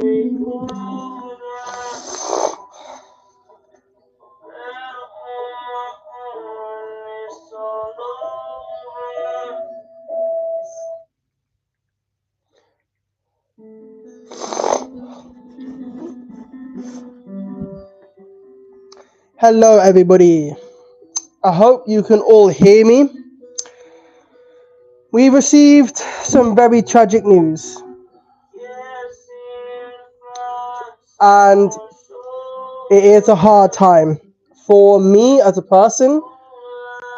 Hello, everybody. I hope you can all hear me. We received some very tragic news, and it is a hard time. For me as a person,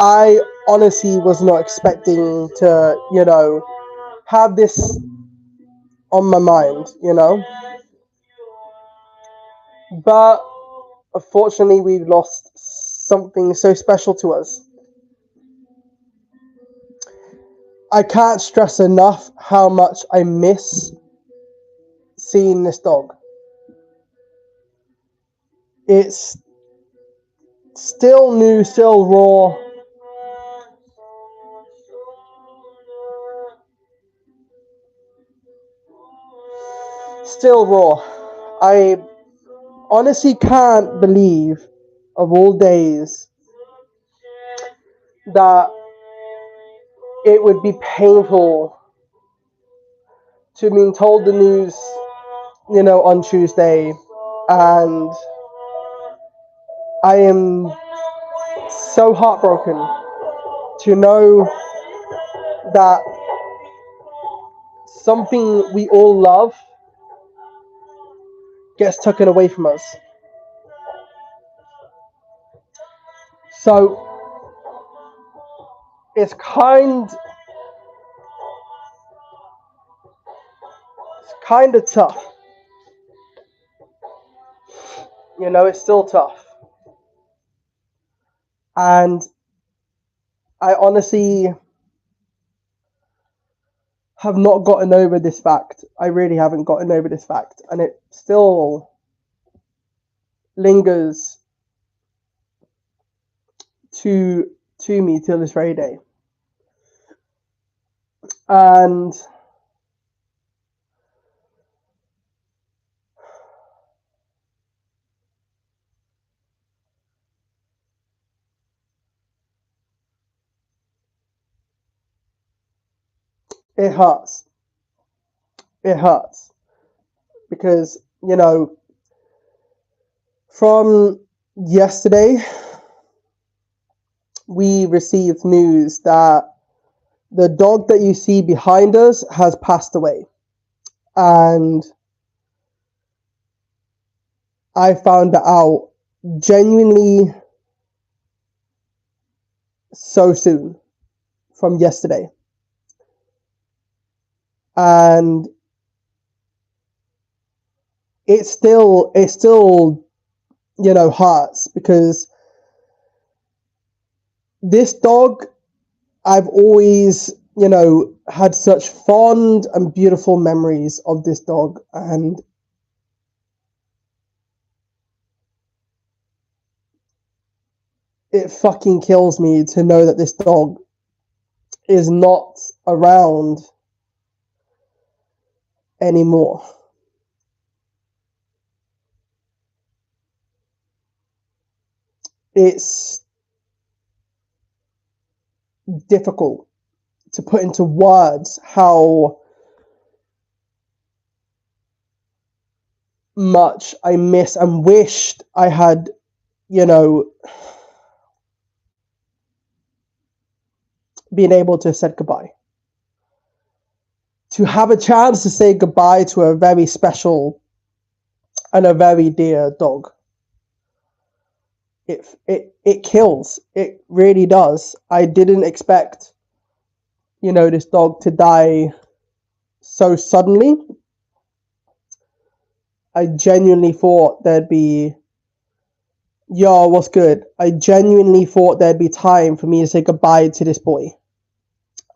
I honestly was not expecting to, have this on my mind. But unfortunately, we've lost something so special to us. I can't stress enough how much I miss seeing this dog. It's still new, still raw. Still raw. I honestly can't believe, of all days, that it would be painful to be told the news, on Tuesday, and I am so heartbroken to know that something we all love gets taken away from us. So it's kind of tough. It's still tough. And I honestly have not gotten over this fact. I really haven't gotten over this fact. And it still lingers to me till this very day. And it hurts. It hurts. Because, from yesterday, we received news that the dog that you see behind us has passed away. And I found that out genuinely so soon from yesterday. And it still hurts, because this dog, I've always had such fond and beautiful memories of this dog, and it fucking kills me to know that this dog is not around anymore. It's difficult to put into words how much I miss and wished I had, been able to say goodbye. To have a chance to say goodbye to a very special and a very dear dog. It kills. It really does. I didn't expect, this dog to die so suddenly. I genuinely thought there'd be, yo, what's good? I genuinely thought there'd be time for me to say goodbye to this boy.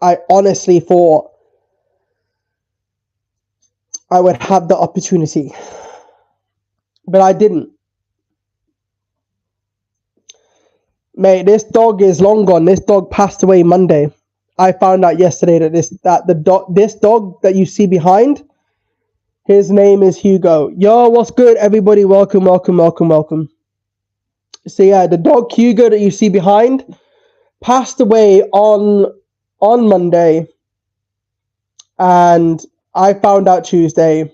I honestly thought I would have the opportunity, but I didn't. Mate, this dog is long gone. This dog passed away Monday. I found out yesterday that this dog that you see behind, His name is Hugo. Yo, what's good, everybody? Welcome, welcome, welcome, welcome. So yeah, the dog Hugo that you see behind passed away on Monday, and I found out Tuesday.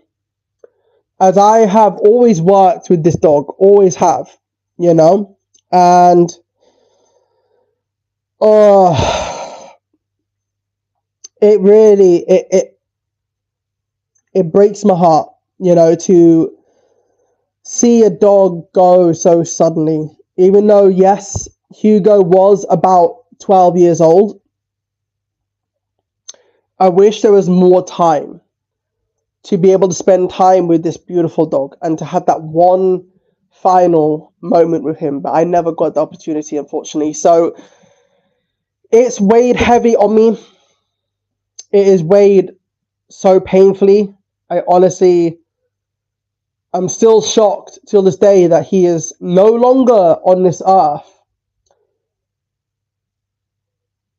As I have always worked with this dog, always have, you know, and it really it breaks my heart, you know, to see a dog go so suddenly. Even though, yes, Hugo was about 12 years old, I wish there was more time to be able to spend time with this beautiful dog and to have that one final moment with him. But I never got the opportunity, unfortunately. So it's weighed heavy on me. It is weighed so painfully. I'm still shocked till this day that he is no longer on this earth.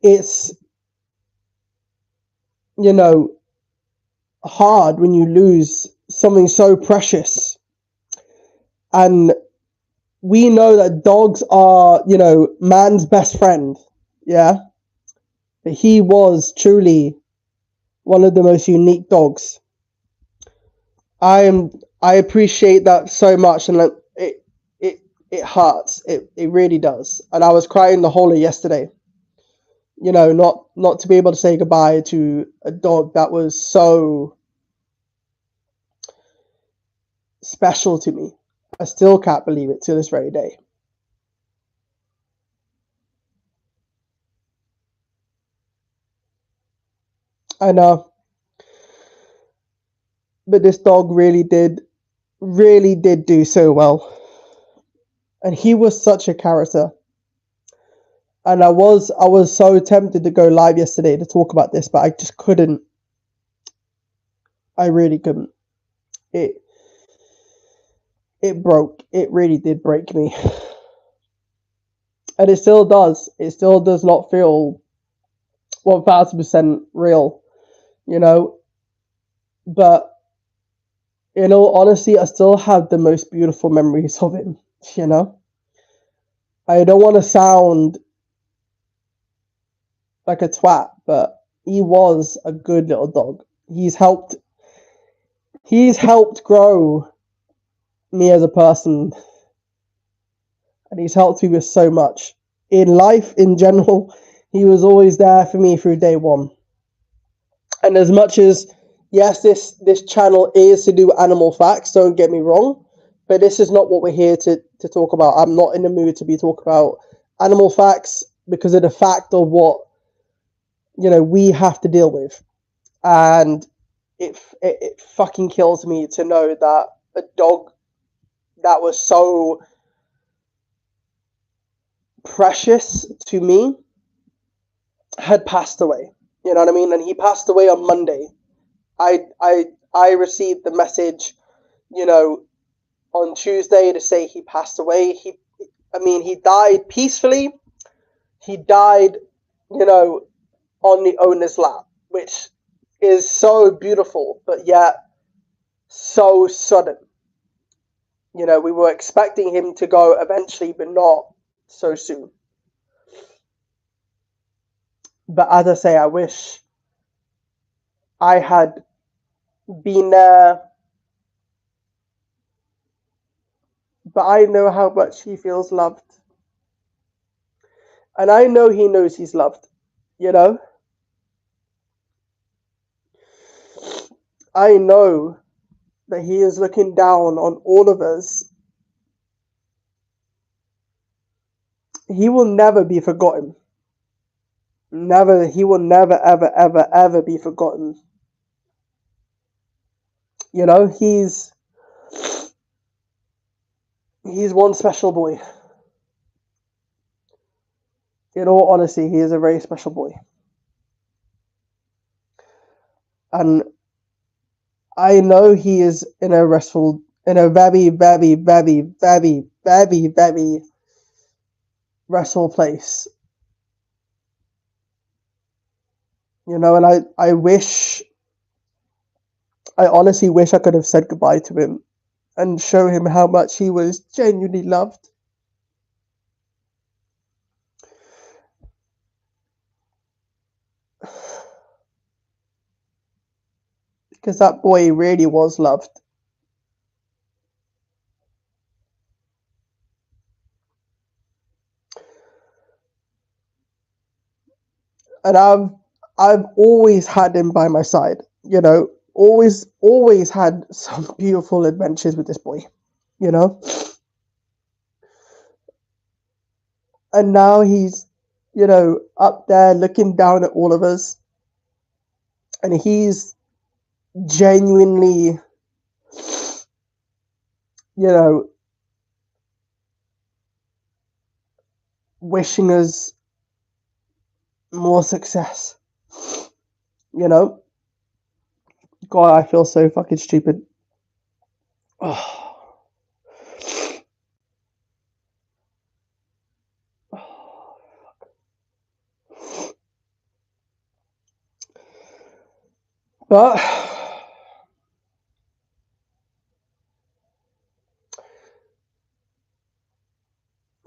It's, you know, hard when you lose something so precious. And we know that dogs are, you know, man's best friend. Yeah. But he was truly one of the most unique dogs. I appreciate that so much, and it hurts. It really does. And I was crying the whole of yesterday. You know, not to be able to say goodbye to a dog that was so special to me. I still can't believe it to this very day. I know. But this dog really did do so well. And he was such a character. And I was so tempted to go live yesterday to talk about this, but I just couldn't. I really couldn't. It broke. It really did break me. And it still does. It still does not feel 1000% real, you know. But in all honesty, I still have the most beautiful memories of him, you know. I don't want to sound like a twat, but he was a good little dog. He's helped grow me as a person, and he's helped me with so much. In life in general, he was always there for me through day one. And as much as, yes, this channel is to do animal facts, don't get me wrong, but this is not what we're here to talk about. I'm not in the mood to be talking about animal facts because of the fact of what, you know, we have to deal with. And it fucking kills me to know that a dog that was so precious to me had passed away. You know what I mean? And he passed away on Monday. I received the message, you know, on Tuesday to say he passed away. He died peacefully. He died, you know, on the owner's lap, which is so beautiful, but yet so sudden. You know, we were expecting him to go eventually, but not so soon. But as I say, I wish I had been there. But I know how much he feels loved. And I know he knows he's loved, you know? I know that he is looking down on all of us. He will never be forgotten. Never, he will never, ever, ever, ever be forgotten. You know, he's one special boy. In all honesty, he is a very special boy. And I know he is in a very, very, very, very, very, very restful place. You know, and I wish I honestly wish I could have said goodbye to him and show him how much he was genuinely loved. Because that boy really was loved. And I've always had him by my side, you know, always had some beautiful adventures with this boy, you know. And now he's, you know, up there looking down at all of us, and he's genuinely, you know, wishing us more success. You know, God, I feel so fucking stupid. Oh. But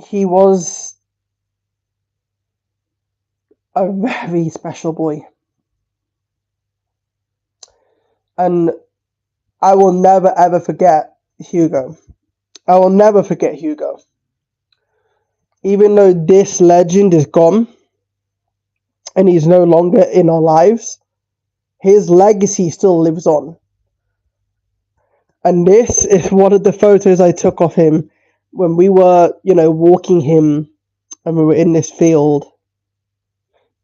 he was a very special boy. And I will never ever forget Hugo. I will never forget Hugo. Even though this legend is gone and he's no longer in our lives, his legacy still lives on. And this is one of the photos I took of him when we were, you know, walking him and we were in this field.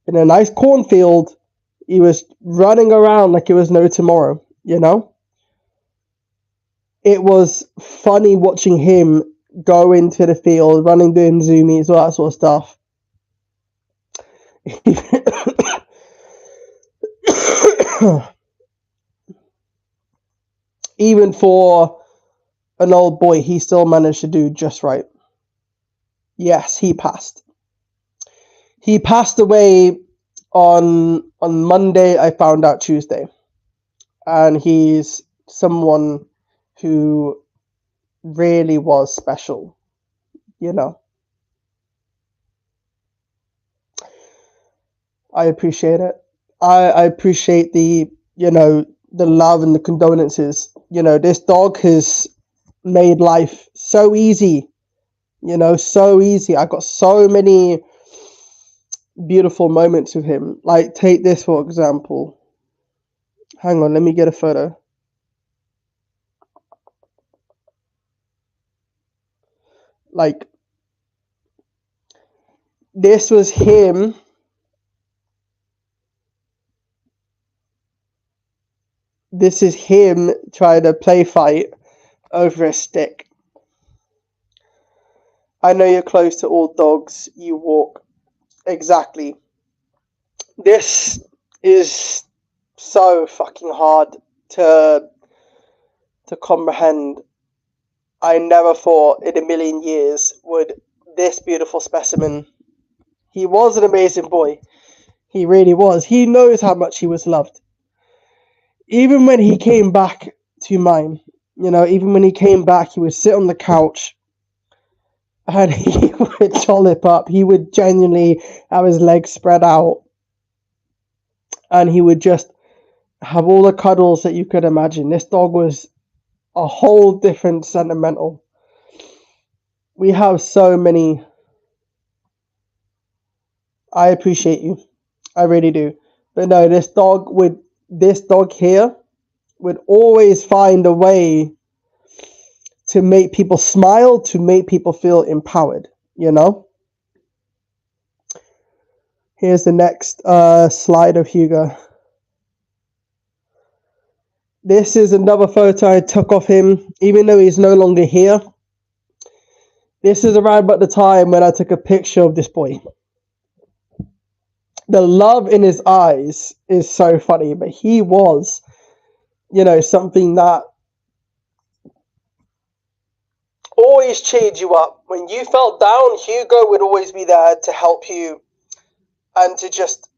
In a nice cornfield, he was running around like it was no tomorrow, you know? It was funny watching him go into the field, running, doing zoomies, all that sort of stuff. Even for an old boy, he still managed to do just right. Yes, he passed. He passed away on Monday. I found out Tuesday, and he's someone who really was special, you know. I appreciate it. I appreciate the, you know, the love and the condolences. You know, this dog has made life so easy, you know, so easy. I got so many beautiful moments with him. Like, take this for example. Hang on, let me get a photo. Like, this was him. This is him trying to play fight over a stick. I know you're close to all dogs you walk. Exactly. This is so fucking hard to comprehend. I never thought in a million years would this beautiful specimen. He was an amazing boy. He really was. He knows how much he was loved. Even when he came back to mine, you know, even when he came back, he would sit on the couch and he would jollop up. He would genuinely have his legs spread out and he would just have all the cuddles that you could imagine. This dog was a whole different sentimental. We have so many. I appreciate you. I really do. But no, this dog here would always find a way to make people smile, to make people feel empowered, you know? Here's the next slide of Hugo. This is another photo I took of him, even though he's no longer here. This is around about the time when I took a picture of this boy. The love in his eyes is so funny, but he was, you know, something that always cheered you up. When you felt down, Hugo would always be there to help you and to just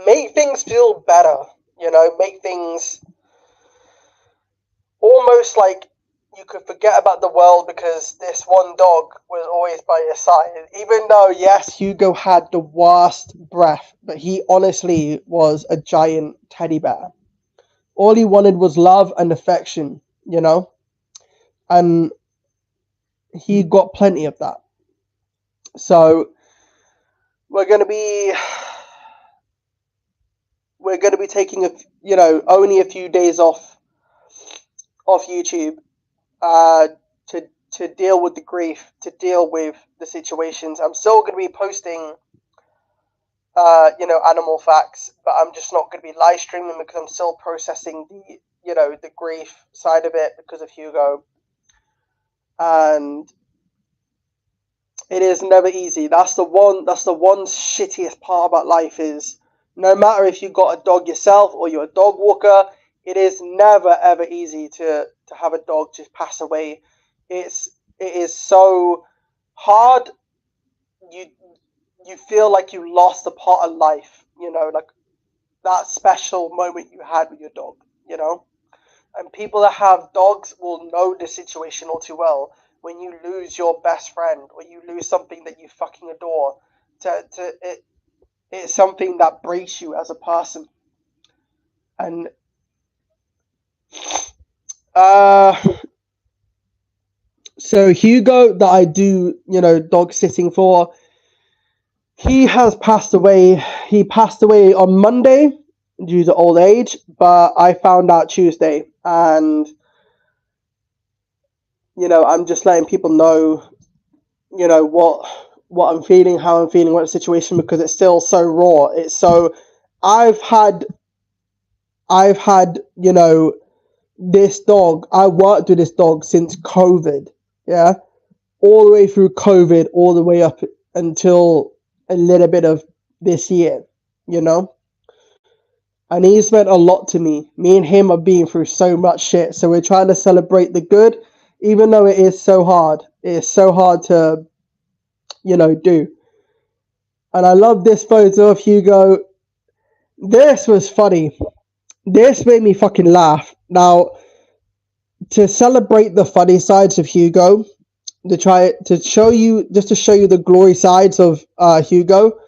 make things feel better, you know, make things almost like you could forget about the world because this one dog was always by your side. Even though, yes, Hugo had the worst breath, but he honestly was a giant teddy bear. All he wanted was love and affection, you know? And he got plenty of that. So we're going to be taking only a few days off YouTube to deal with the grief, to deal with the situations. I'm still going to be posting animal facts, but I'm just not going to be live streaming because I'm still processing the grief side of it because of Hugo. And it is never easy. That's the one shittiest part about life is no matter if you got a dog yourself or you're a dog walker, it is never ever easy to have a dog just pass away. It is so hard. You feel like you lost a part of life, like that special moment you had with your dog, And people that have dogs will know the situation all too well. When you lose your best friend or you lose something that you fucking adore, it's something that breaks you as a person. And so Hugo that I do, dog sitting for, he has passed away. He passed away on Monday due to old age, but I found out Tuesday, and I'm just letting people know, what I'm feeling, how I'm feeling, what the situation, because it's still so raw. It's so I've had this dog. I worked with this dog since COVID, yeah, all the way through COVID, all the way up until a little bit of this year, And he's meant a lot to me. Me and him are being through so much shit. So we're trying to celebrate the good, even though it is so hard. It is so hard to, do. And I love this photo of Hugo. This was funny. This made me fucking laugh. Now, to celebrate the funny sides of Hugo, to show you the glory sides of Hugo,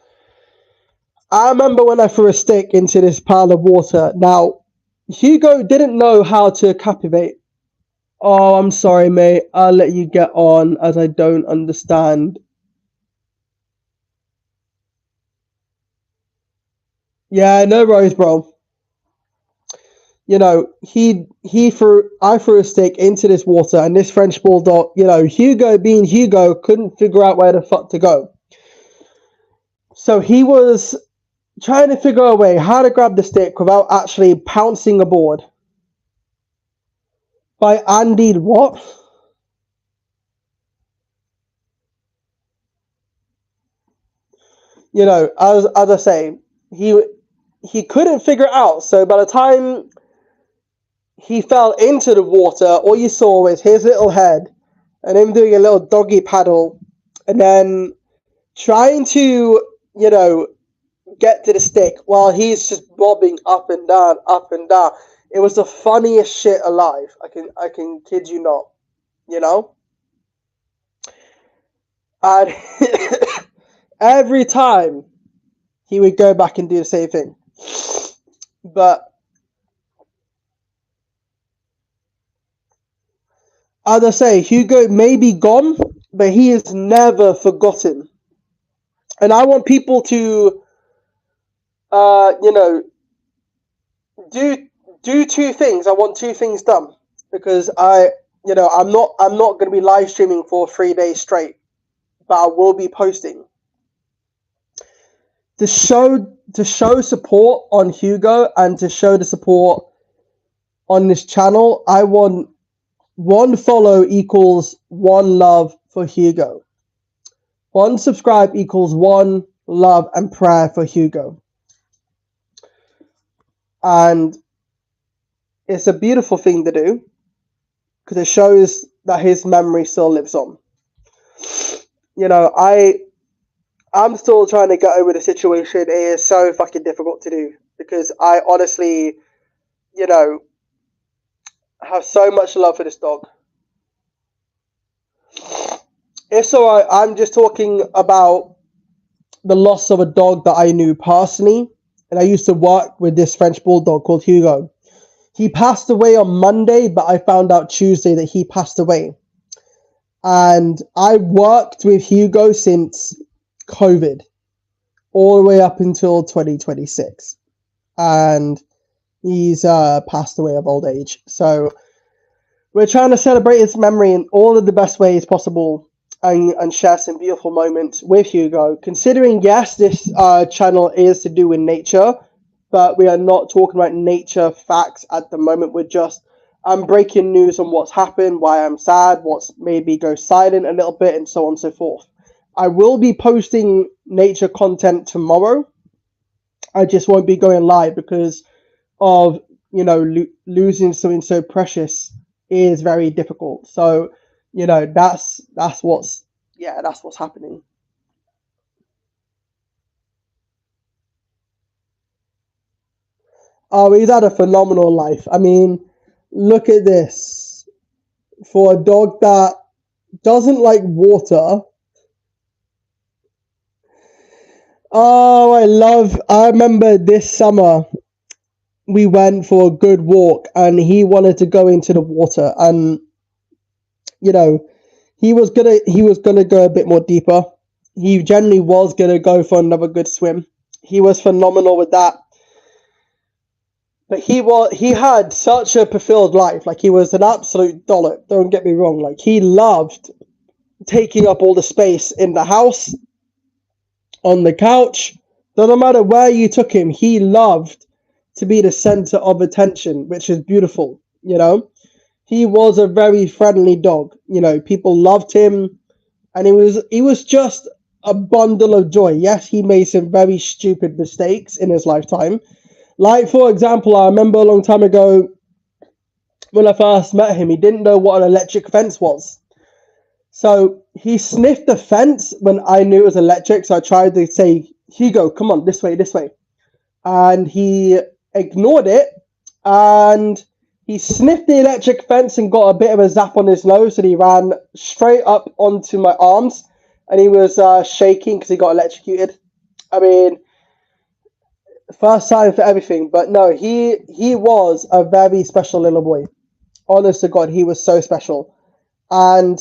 I remember when I threw a stick into this pile of water. Now, Hugo didn't know how to captivate. Oh, I'm sorry, mate. I'll let you get on as I don't understand. Yeah, no worries, bro. I threw a stick into this water, and this French bulldog, Hugo being Hugo, couldn't figure out where the fuck to go. So he was trying to figure a way how to grab the stick without actually pouncing aboard. By Andy what? As I say, he couldn't figure it out. So by the time he fell into the water, all you saw was his little head and him doing a little doggy paddle and then trying to, get to the stick while he's just bobbing up and down, up and down. It was the funniest shit alive. I can kid you not, And every time he would go back and do the same thing. But as I say, Hugo may be gone, but he is never forgotten. And I want people to, do two things. I want two things done because I'm not going to be live streaming for 3 days straight, but I will be posting. To show support on Hugo and to show the support on this channel, I want 1 follow equals 1 love for Hugo. 1 subscribe equals 1 love and prayer for Hugo. And it's a beautiful thing to do because it shows that his memory still lives on. I'm still trying to get over the situation. It is so fucking difficult to do because I honestly, I have so much love for this dog. It's alright, I'm just talking about the loss of a dog that I knew personally. And I used to work with this French bulldog called Hugo. He passed away on Monday, but I found out Tuesday that he passed away. And I worked with Hugo since COVID, all the way up until 2026. And he's passed away of old age. So we're trying to celebrate his memory in all of the best ways possible and share some beautiful moments with Hugo. Considering, yes, this channel is to do with nature, but we are not talking about nature facts at the moment. We're just breaking news on what's happened, why I'm sad, what's maybe go silent a little bit, and so on and so forth. I will be posting nature content tomorrow. I just won't be going live because of, losing something so precious is very difficult. So, that's what's happening. Oh, he's had a phenomenal life. I mean, look at this. For a dog that doesn't like water. Oh, I remember this summer we went for a good walk and he wanted to go into the water, and you know, he was gonna go a bit more deeper. He generally was gonna go for another good swim. He was phenomenal with that. But he had such a fulfilled life. Like, he was an absolute dollop. Don't get me wrong. Like, he loved taking up all the space in the house, on the couch. No matter where you took him, he loved to be the center of attention, which is beautiful. He was a very friendly dog. People loved him, and he was just a bundle of joy. Yes, he made some very stupid mistakes in his lifetime. Like, for example, I remember a long time ago when I first met him, he didn't know what an electric fence was. So he sniffed the fence when I knew it was electric. So I tried to say, Hugo, come on, this way, this way. And he ignored it. And he sniffed the electric fence and got a bit of a zap on his nose. And he ran straight up onto my arms. And he was shaking because he got electrocuted. I mean, first time for everything. But no, he was a very special little boy. Honest to God, he was so special. And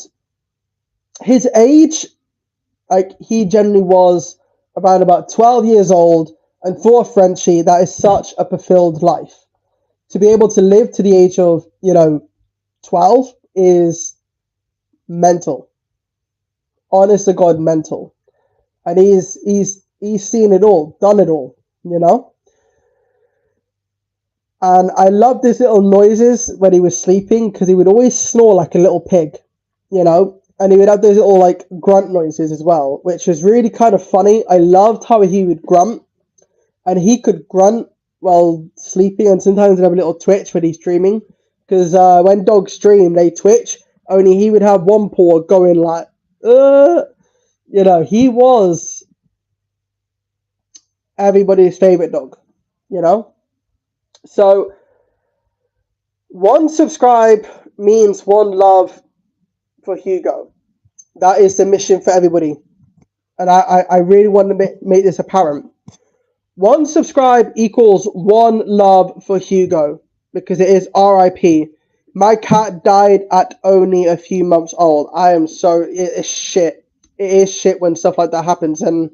his age, like, he generally was around about 12 years old, and for a Frenchie, that is such a fulfilled life. To be able to live to the age of 12 is mental. Honest to God, mental. And he's seen it all, done it all. And I loved his little noises when he was sleeping, because he would always snore like a little pig. And he would have those little, like, grunt noises as well, which was really kind of funny. I loved how he would grunt, and he could grunt while sleeping, and sometimes he'd have a little twitch when he's dreaming, because when dogs dream, they twitch, only he would have one paw going like, he was everybody's favorite dog, So, one subscribe means one love for Hugo. That is the mission for everybody. And I really want to make this apparent. One subscribe equals one love for Hugo, because it is RIP. My cat died at only a few months old. It is shit. It is shit when stuff like that happens. And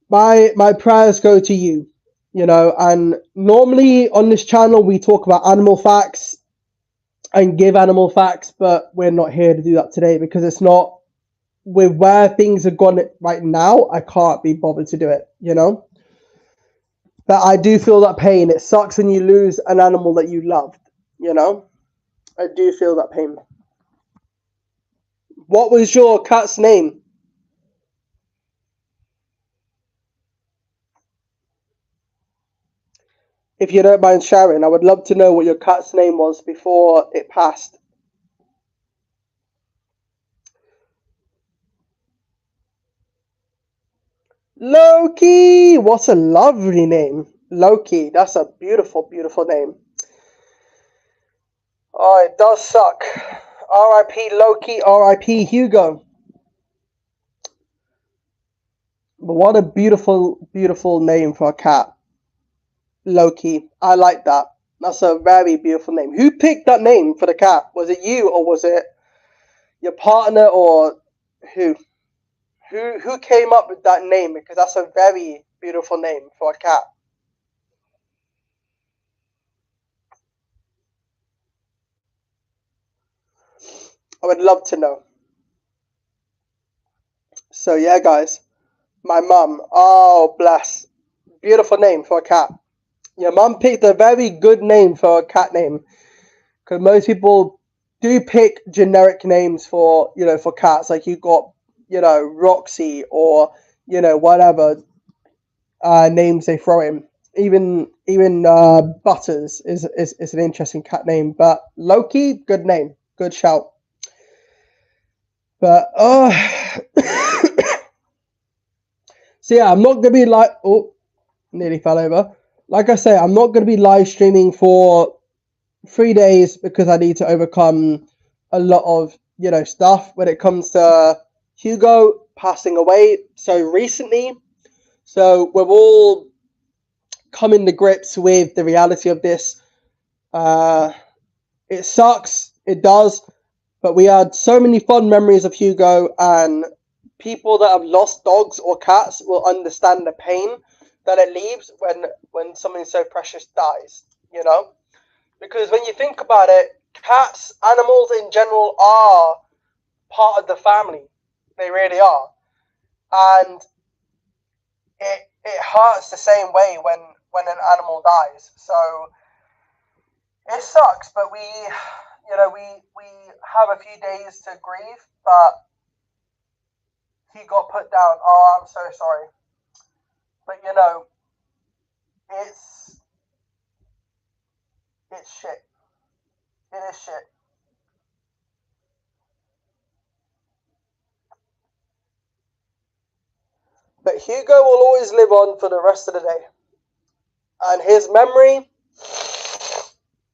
my prayers go to you, and normally on this channel we talk about animal facts and give animal facts, but we're not here to do that today because it's not, with where things are gone right now, I can't be bothered to do it, But I do feel that pain. It sucks when you lose an animal that you loved, I do feel that pain. What was your cat's name? If you don't mind sharing, I would love to know what your cat's name was before it passed. Loki! What a lovely name. Loki. That's a beautiful, beautiful name. Oh, it does suck. R.I.P. Loki, R.I.P. Hugo. But what a beautiful, beautiful name for a cat. Loki. I like that. That's a very beautiful name. Who picked that name for the cat? Was it you or was it your partner or who? Who came up with that name? Because that's a very beautiful name for a cat. I would love to know. So yeah, guys. My mum. Oh, bless. Beautiful name for a cat. Your mum picked a very good name for a cat name. Because most people do pick generic names for, for cats. Like you got, Roxy or, whatever names they throw in. Even Butters is an interesting cat name. But Loki, good name. Good shout. But, so yeah, I'm not going to be like, oh, nearly fell over. Like I say, I'm not going to be live streaming for 3 days because I need to overcome a lot of, stuff when it comes to Hugo passing away so recently. So we're all coming to grips with the reality of this. It sucks, it does, but we had so many fond memories of Hugo, and people that have lost dogs or cats will understand the pain that it leaves when something so precious dies, Because when you think about it, cats, animals in general are part of the family. They really are. And it hurts the same way when an animal dies. So it sucks, but we have a few days to grieve, but he got put down. Oh, I'm so sorry. But it's shit. It is shit. But Hugo will always live on for the rest of the day. And his memory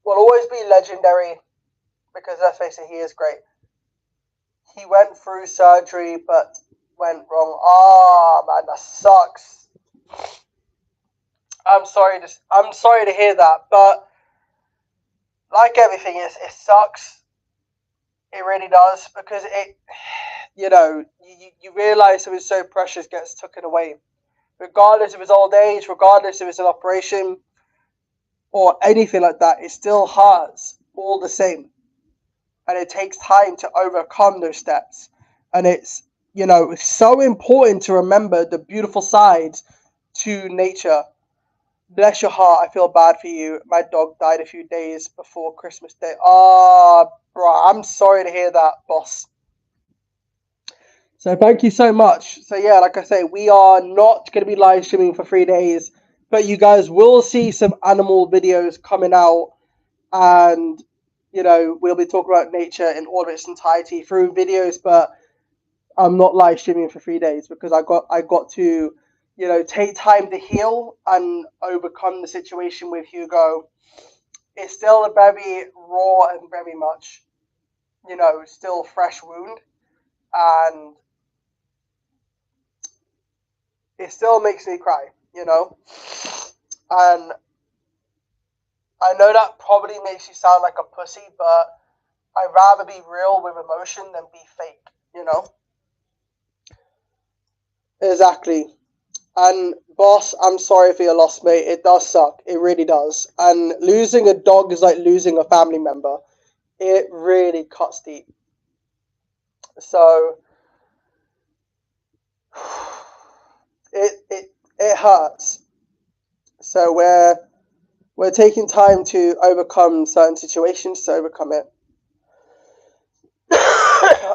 will always be legendary because, let's face it, he is great. He went through surgery but went wrong. Oh, man, that sucks. I'm sorry to hear that, but like everything, it sucks. It really does because you realize it was so precious gets taken away. Regardless of his old age, regardless if it's an operation or anything like that, it still hurts all the same. And it takes time to overcome those steps. And it's, so important to remember the beautiful sides to nature. Bless your heart, I feel bad for you. My dog died a few days before Christmas Day. Oh, bro, I'm sorry to hear that, boss. So thank you so much. So yeah, like I say, we are not going to be live streaming for 3 days, but you guys will see some animal videos coming out, and we'll be talking about nature in all of its entirety through videos. But I'm not live streaming for 3 days because I got to take time to heal and overcome the situation with Hugo. It's still a very raw and very much still fresh wound, and it still makes me cry, And I know that probably makes you sound like a pussy, but I'd rather be real with emotion than be fake, Exactly. And boss, I'm sorry for your loss, mate. It does suck. It really does. And losing a dog is like losing a family member. It really cuts deep. So it hurts. So we're taking time to overcome certain situations to overcome it.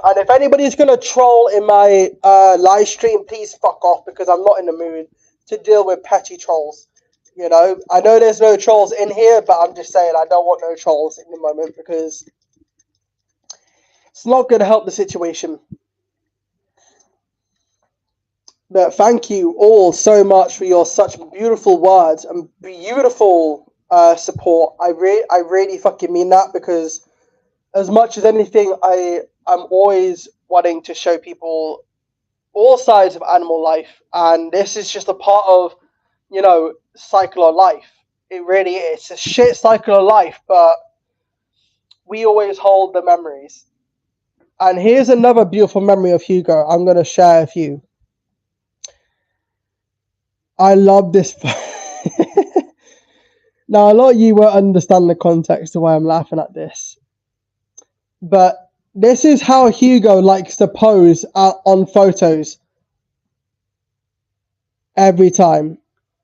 And if anybody's gonna troll in my live stream, please fuck off because I'm not in the mood to deal with petty trolls. I know there's no trolls in here, but I'm just saying I don't want no trolls in the moment because it's not going to help the situation. But thank you all so much for your such beautiful words and beautiful support. I really fucking mean that because as much as anything, I'm always wanting to show people all sides of animal life, and this is just a part of, cycle of life. It really is. It's a shit cycle of life, but we always hold the memories. And here's another beautiful memory of Hugo I'm going to share with you. I love this. Now, a lot of you won't understand the context of why I'm laughing at this. But this is how Hugo likes to pose on photos every time.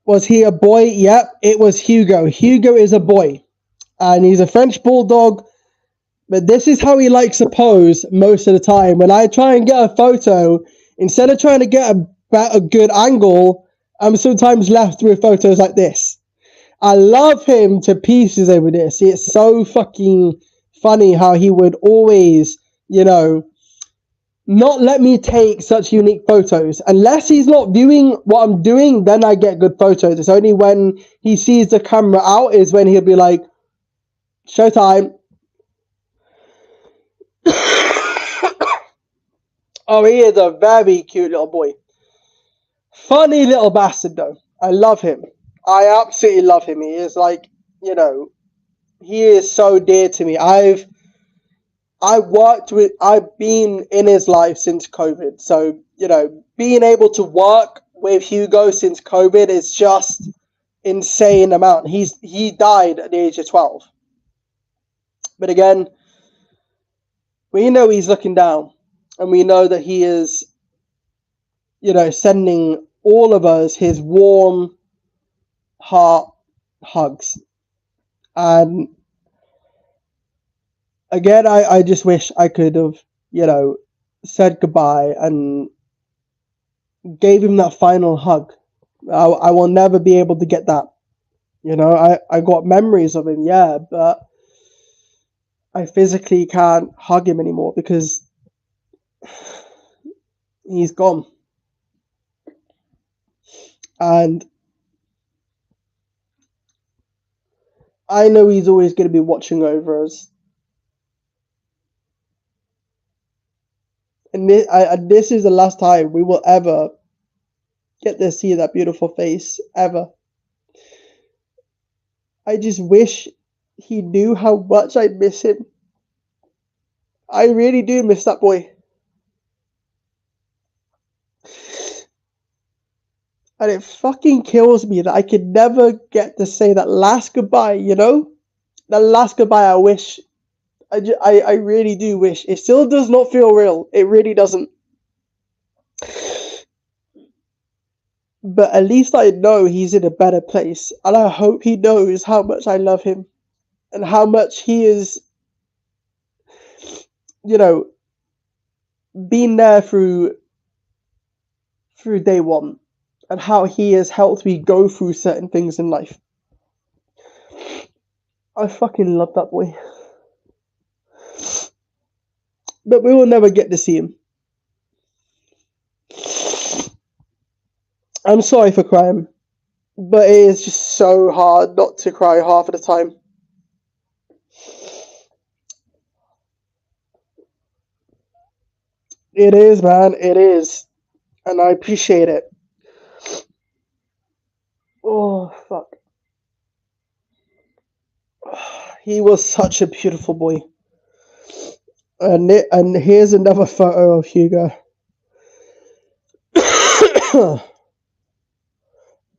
Was he a boy? Yep, it was Hugo. Hugo is a boy. And he's a French bulldog. But this is how he likes to pose most of the time. When I try and get a photo, instead of trying to get a good angle, I'm sometimes left with photos like this. I love him to pieces over this. It's so fucking funny how he would always, not let me take such unique photos. Unless he's not viewing what I'm doing, then I get good photos. It's only when he sees the camera out is when he'll be like, showtime. Oh, he is a very cute little boy. Funny little bastard, though. I love him. I absolutely love him. He is like, he is so dear to me. I've been in his life since COVID. So, being able to work with Hugo since COVID is just insane amount. He died at the age of 12. But again, we know he's looking down. And we know that he is, sending all of us his warm heart hugs. And again, I just wish I could have, said goodbye and gave him that final hug. I will never be able to get that. I got memories of him, yeah, but I physically can't hug him anymore because he's gone. And I know he's always going to be watching over us. And this is the last time we will ever get to see that beautiful face, ever. I just wish he knew how much I miss him. I really do miss that boy. And it fucking kills me that I could never get to say that last goodbye, That last goodbye I wish. I really do wish. It still does not feel real. It really doesn't. But at least I know he's in a better place. And I hope he knows how much I love him. And how much he is, been there through day one. And how he has helped me go through certain things in life. I fucking love that boy. But we will never get to see him. I'm sorry for crying, but it is just so hard not to cry half of the time. It is, man. It is. And I appreciate it. Oh, fuck. He was such a beautiful boy. And here's another photo of Hugo.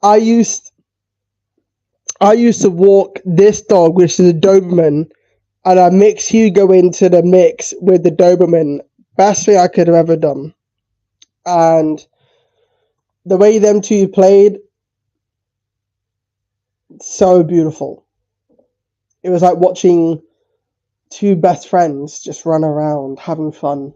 I used to walk this dog, which is a Doberman, and I mixed Hugo into the mix with the Doberman. Best thing I could have ever done. And the way them two played, so beautiful. It was like watching two best friends just run around having fun.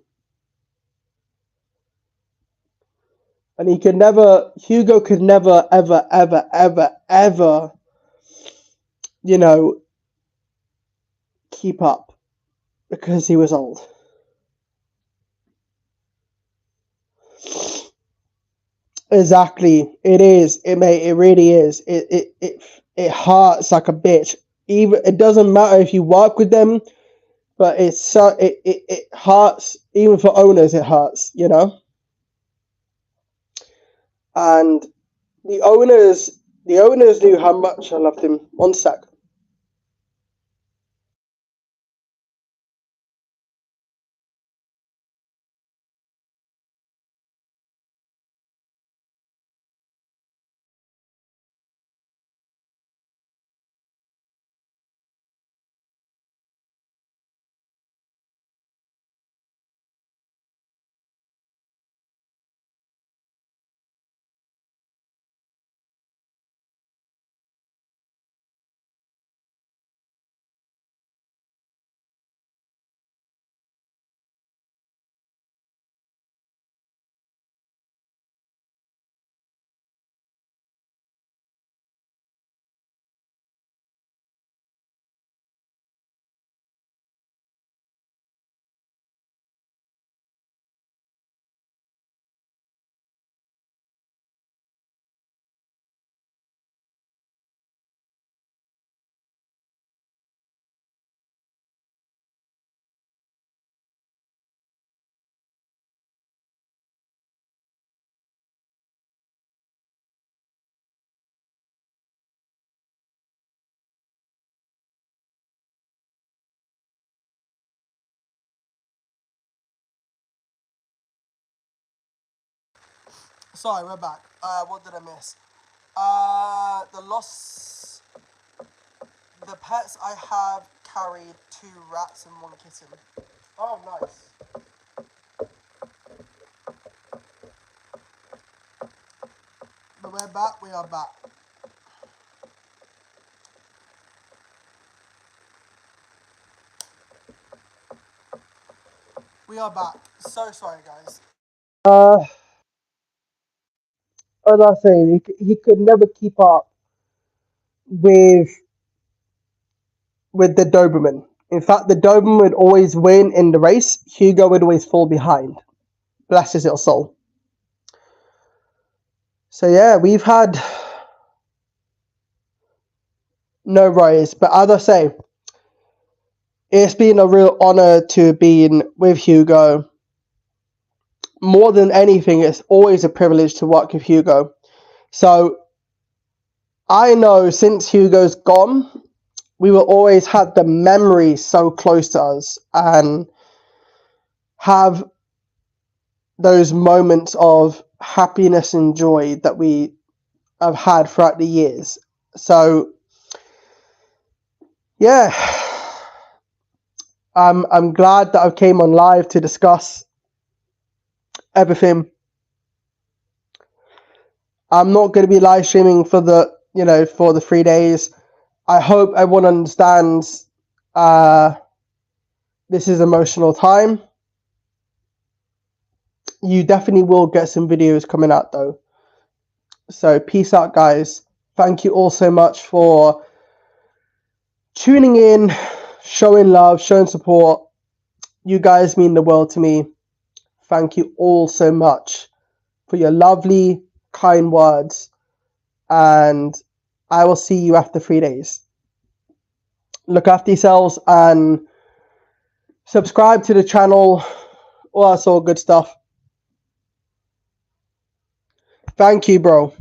And Hugo could never, ever, ever, ever, ever, keep up because he was old. Exactly. It is. It really is. It hurts like a bitch. Even it doesn't matter if you work with them, but it's so it hurts. Even for owners, it hurts, you know. And the owners knew how much I loved him. One sec. Sorry, we're back. What did I miss? The pets I have carried 2 rats and 1 kitten. Oh, nice. But we're back. We are back. We are back. So sorry, guys. As I say, he could never keep up with the Doberman. In fact, the Doberman would always win in the race. Hugo would always fall behind. Bless his little soul. So yeah, we've had no race, but as I say, it's been a real honor to be with Hugo. More than anything, it's always a privilege to work with Hugo. So I know since Hugo's gone, we will always have the memory so close to us and have those moments of happiness and joy that we have had throughout the years. So yeah, I'm glad that I came on live to discuss everything. I'm not going to be live streaming for the 3 days. I hope everyone understands this is emotional time. You definitely will get some videos coming out though. So peace out, guys. Thank you all so much for tuning in, showing love, showing support. You guys mean the world to me. Thank you all so much for your lovely, kind words. And I will see you after 3 days. Look after yourselves and subscribe to the channel. All that sort of good stuff. Thank you, bro.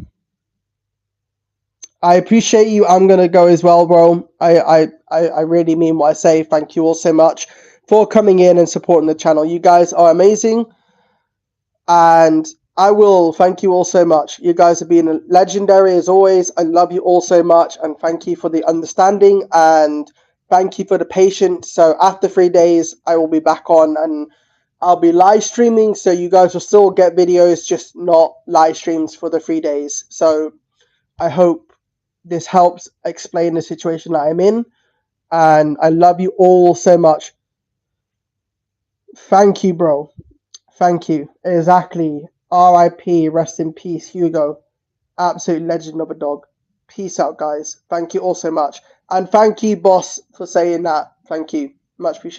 I appreciate you. I'm going to go as well, bro. I really mean what I say. Thank you all so much for coming in and supporting the channel. You guys are amazing. And I will thank you all so much. You guys have been legendary as always. I love you all so much. And thank you for the understanding. And thank you for the patience. So after 3 days, I will be back on and I'll be live streaming. So you guys will still get videos, just not live streams for the 3 days. So I hope this helps explain the situation that I'm in. And I love you all so much. Thank you, bro. Thank you. Exactly. R.I.P. Rest in peace, Hugo. Absolute legend of a dog. Peace out, guys. Thank you all so much. And thank you, boss, for saying that. Thank you. Much appreciated.